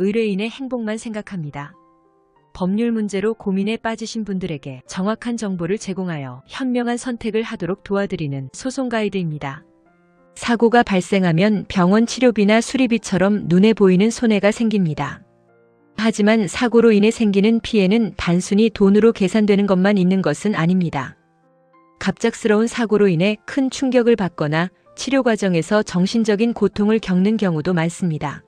의뢰인의 행복만 생각합니다. 법률 문제로 고민에 빠지신 분들에게 정확한 정보를 제공하여 현명한 선택을 하도록 도와드리는 소송 가이드입니다. 사고가 발생하면 병원 치료비나 수리비처럼 눈에 보이는 손해가 생깁니다. 하지만 사고로 인해 생기는 피해는 단순히 돈으로 계산되는 것만 있는 것은 아닙니다. 갑작스러운 사고로 인해 큰 충격을 받거나 치료 과정에서 정신적인 고통을 겪는 경우도 많습니다.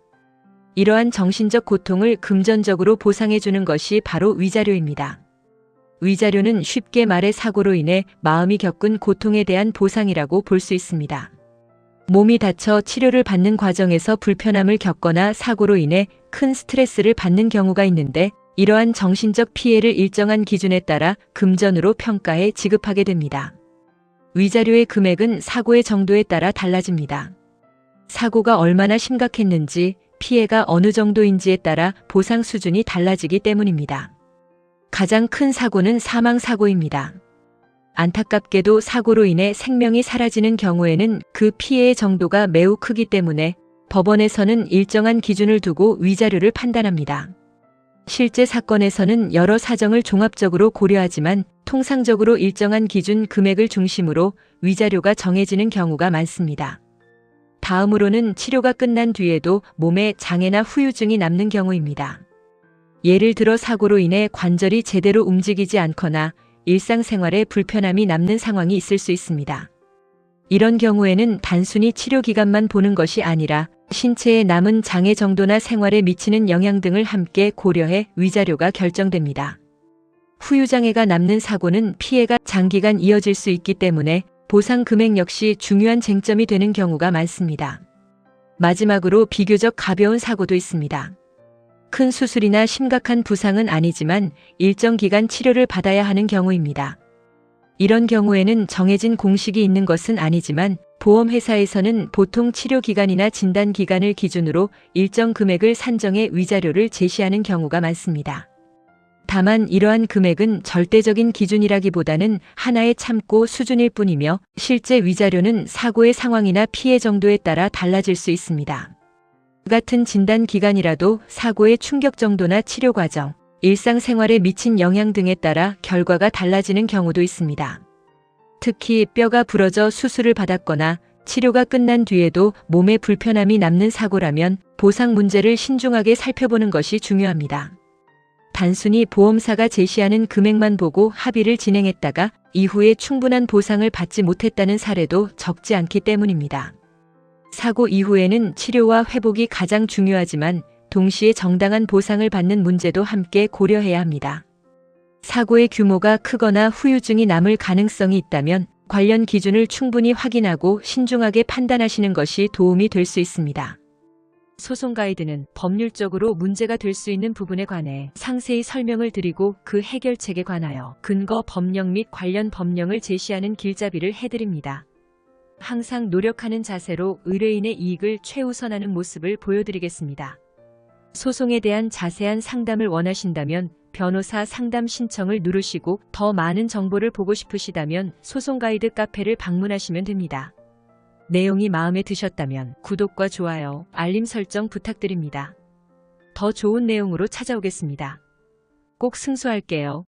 이러한 정신적 고통을 금전적으로 보상해주는 것이 바로 위자료입니다. 위자료는 쉽게 말해 사고로 인해 마음이 겪은 고통에 대한 보상이라고 볼 수 있습니다. 몸이 다쳐 치료를 받는 과정에서 불편함을 겪거나 사고로 인해 큰 스트레스를 받는 경우가 있는데 이러한 정신적 피해를 일정한 기준에 따라 금전으로 평가해 지급하게 됩니다. 위자료의 금액은 사고의 정도에 따라 달라집니다. 사고가 얼마나 심각했는지, 피해가 어느 정도인지에 따라 보상 수준이 달라지기 때문입니다. 가장 큰 사고는 사망사고입니다. 안타깝게도 사고로 인해 생명이 사라지는 경우에는 그 피해의 정도가 매우 크기 때문에 법원에서는 일정한 기준을 두고 위자료를 판단합니다. 실제 사건에서는 여러 사정을 종합적으로 고려하지만 통상적으로 일정한 기준 금액을 중심으로 위자료가 정해지는 경우가 많습니다. 다음으로는 치료가 끝난 뒤에도 몸에 장애나 후유증이 남는 경우입니다. 예를 들어 사고로 인해 관절이 제대로 움직이지 않거나 일상생활에 불편함이 남는 상황이 있을 수 있습니다. 이런 경우에는 단순히 치료 기간만 보는 것이 아니라 신체에 남은 장애 정도나 생활에 미치는 영향 등을 함께 고려해 위자료가 결정됩니다. 후유장애가 남는 사고는 피해가 장기간 이어질 수 있기 때문에 보상 금액 역시 중요한 쟁점이 되는 경우가 많습니다. 마지막으로 비교적 가벼운 사고도 있습니다. 큰 수술이나 심각한 부상은 아니지만 일정 기간 치료를 받아야 하는 경우입니다. 이런 경우에는 정해진 공식이 있는 것은 아니지만 보험회사에서는 보통 치료 기간이나 진단 기간을 기준으로 일정 금액을 산정해 위자료를 제시하는 경우가 많습니다. 다만 이러한 금액은 절대적인 기준이라기보다는 하나의 참고 수준일 뿐이며 실제 위자료는 사고의 상황이나 피해 정도에 따라 달라질 수 있습니다. 같은 진단 기간이라도 사고의 충격 정도나 치료 과정, 일상생활에 미친 영향 등에 따라 결과가 달라지는 경우도 있습니다. 특히 뼈가 부러져 수술을 받았거나 치료가 끝난 뒤에도 몸에 불편함이 남는 사고라면 보상 문제를 신중하게 살펴보는 것이 중요합니다. 단순히 보험사가 제시하는 금액만 보고 합의를 진행했다가 이후에 충분한 보상을 받지 못했다는 사례도 적지 않기 때문입니다. 사고 이후에는 치료와 회복이 가장 중요하지만 동시에 정당한 보상을 받는 문제도 함께 고려해야 합니다. 사고의 규모가 크거나 후유증이 남을 가능성이 있다면 관련 기준을 충분히 확인하고 신중하게 판단하시는 것이 도움이 될 수 있습니다. 소송 가이드는 법률적으로 문제가 될 수 있는 부분에 관해 상세히 설명을 드리고 그 해결책에 관하여 근거 법령 및 관련 법령을 제시하는 길잡이를 해드립니다. 항상 노력하는 자세로 의뢰인의 이익을 최우선하는 모습을 보여드리겠습니다. 소송에 대한 자세한 상담을 원하신다면 변호사 상담 신청을 누르시고 더 많은 정보를 보고 싶으시다면 소송 가이드 카페를 방문하시면 됩니다. 내용이 마음에 드셨다면 구독과 좋아요, 알림 설정 부탁드립니다. 더 좋은 내용으로 찾아오겠습니다. 꼭 승소할게요.